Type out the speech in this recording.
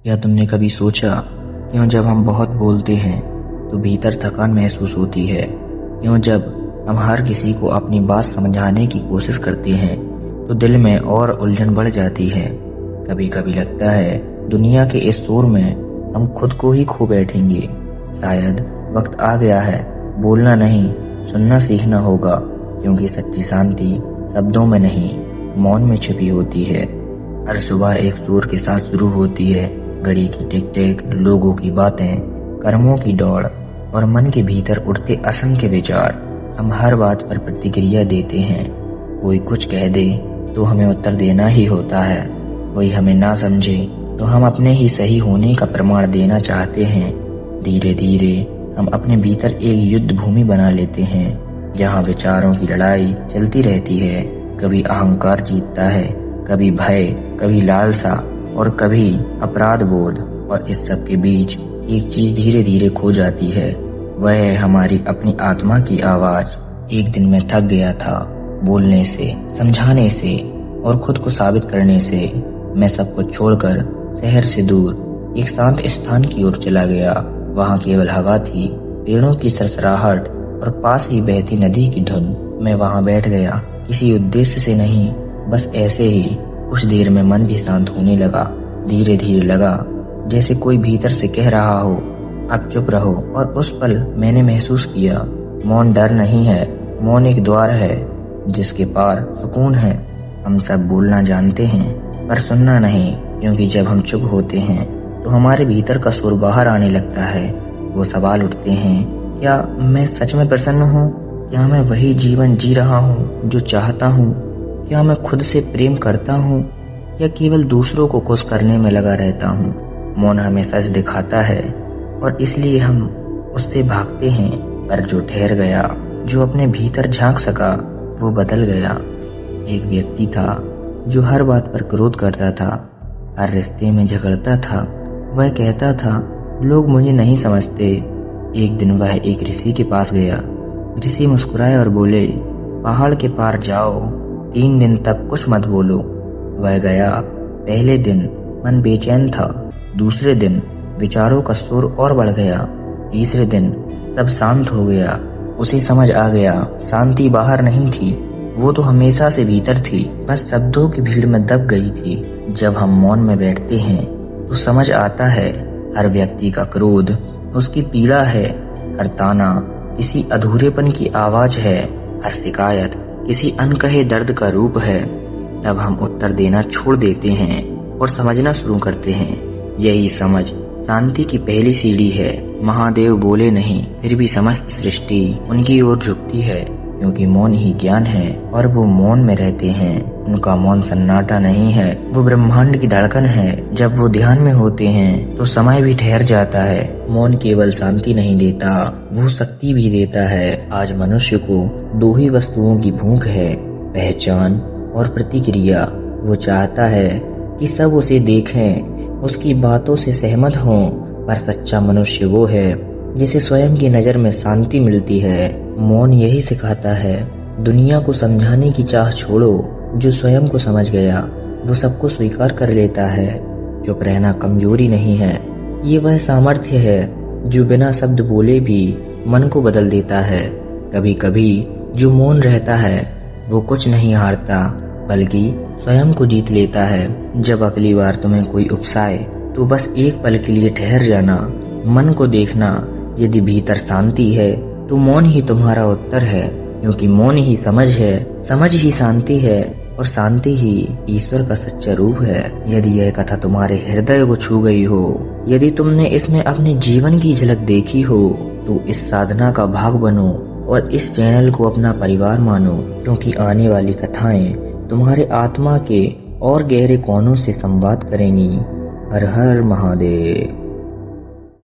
क्या तुमने कभी सोचा क्यों जब हम बहुत बोलते हैं तो भीतर थकान महसूस होती है? क्यों जब हम हर किसी को अपनी बात समझाने की कोशिश करते हैं तो दिल में और उलझन बढ़ जाती है? कभी कभी लगता है दुनिया के इस शोर में हम खुद को ही खो बैठेंगे। शायद वक्त आ गया है, बोलना नहीं सुनना सीखना होगा, क्योंकि सच्ची शांति शब्दों में नहीं मौन में छिपी होती है। हर सुबह एक शोर के साथ शुरू होती है, घड़ी की टिक टिक, लोगों की बातें, कर्मों की दौड़ और मन के भीतर उठते असंख्य विचार। हम हर बात पर प्रतिक्रिया देते हैं, कोई कुछ कह दे तो हमें उत्तर देना ही होता है, कोई हमें ना समझे तो हम अपने ही सही होने का प्रमाण देना चाहते हैं। धीरे धीरे हम अपने भीतर एक युद्ध भूमि बना लेते हैं, जहाँ विचारों की लड़ाई चलती रहती है। कभी अहंकार जीतता है, कभी भय, कभी लालसा और कभी अपराध बोध। और इस सब के बीच एक चीज धीरे धीरे खो जाती है, वह है हमारी अपनी आत्मा की आवाज। एक दिन मैं थक गया था बोलने से, समझाने से और खुद को साबित करने से। मैं सब कुछ छोड़कर शहर से दूर एक शांत स्थान की ओर चला गया। वहाँ केवल हवा थी, पेड़ों की सरसराहट और पास ही बहती नदी की धुन। मैं वहाँ बैठ गया, किसी उद्देश्य से नहीं, बस ऐसे ही। कुछ देर में मन भी शांत होने लगा। धीरे धीरे लगा जैसे कोई भीतर से कह रहा हो, अब चुप रहो। और उस पल मैंने महसूस किया, मौन डर नहीं है, मौन एक द्वार है जिसके पार सुकून है। हम सब बोलना जानते हैं पर सुनना नहीं, क्योंकि जब हम चुप होते हैं तो हमारे भीतर का सुर बाहर आने लगता है। वो सवाल उठते हैं, क्या मैं सच में प्रसन्न हूँ? क्या मैं वही जीवन जी रहा हूँ जो चाहता हूँ? क्या मैं खुद से प्रेम करता हूँ या केवल दूसरों को खुश करने में लगा रहता हूँ? मौन हमें सच दिखाता है और इसलिए हम उससे भागते हैं। पर जो ठहर गया, जो अपने भीतर झांक सका, वो बदल गया। एक व्यक्ति था जो हर बात पर क्रोध करता था, हर रिश्ते में झगड़ता था। वह कहता था, लोग मुझे नहीं समझते। एक दिन वह एक ऋषि के पास गया। ऋषि मुस्कुराए और बोले, पहाड़ के पार जाओ, 3 दिन तक कुछ मत बोलो। वह गया। पहले दिन मन बेचैन था, दूसरे दिन विचारों का शोर और बढ़ गया, तीसरे दिन सब शांत हो गया। उसे समझ आ गया, शांति बाहर नहीं थी, वो तो हमेशा से भीतर थी, बस शब्दों की भीड़ में दब गई थी। जब हम मौन में बैठते हैं तो समझ आता है, हर व्यक्ति का क्रोध उसकी पीड़ा है, हर ताना किसी अधूरेपन की आवाज है, हर शिकायत किसी अनकहे दर्द का रूप है। तब हम उत्तर देना छोड़ देते हैं और समझना शुरू करते हैं। यही समझ शांति की पहली सीढ़ी है। महादेव बोले नहीं, फिर भी समस्त सृष्टि उनकी ओर झुकती है, क्योंकि मौन ही ज्ञान है और वो मौन में रहते हैं। उनका मौन सन्नाटा नहीं है, वो ब्रह्मांड की धड़कन है। जब वो ध्यान में होते हैं तो समय भी ठहर जाता है। मौन केवल शांति नहीं देता, वो शक्ति भी देता है। आज मनुष्य को 2 ही वस्तुओं की भूख है, पहचान और प्रतिक्रिया। वो चाहता है कि सब उसे देखें, उसकी बातों से सहमत हों, पर सच्चा मनुष्य वो है जिसे स्वयं की नजर में शांति मिलती है। मौन यही सिखाता है, दुनिया को समझाने की चाह छोड़ो। जो स्वयं को समझ गया वो सबको स्वीकार कर लेता है। चुप रहना कमजोरी नहीं है, ये वह सामर्थ्य है जो बिना शब्द बोले भी मन को बदल देता है। कभी कभी जो मौन रहता है वो कुछ नहीं हारता, बल्कि स्वयं को जीत लेता है। जब अगली बार तुम्हें कोई उकसाए तो बस एक पल के लिए ठहर जाना, मन को देखना। यदि भीतर शांति है तो मौन ही तुम्हारा उत्तर है, क्योंकि मौन ही समझ है, समझ ही शांति है और शांति ही ईश्वर का सच्चा रूप है। यदि यह कथा तुम्हारे हृदय को छू गई हो, यदि तुमने इसमें अपने जीवन की झलक देखी हो, तो इस साधना का भाग बनो और इस चैनल को अपना परिवार मानो, क्योंकि आने वाली कथाएं तुम्हारे आत्मा के और गहरे कोनों से संवाद करेंगी। हर हर महादेव।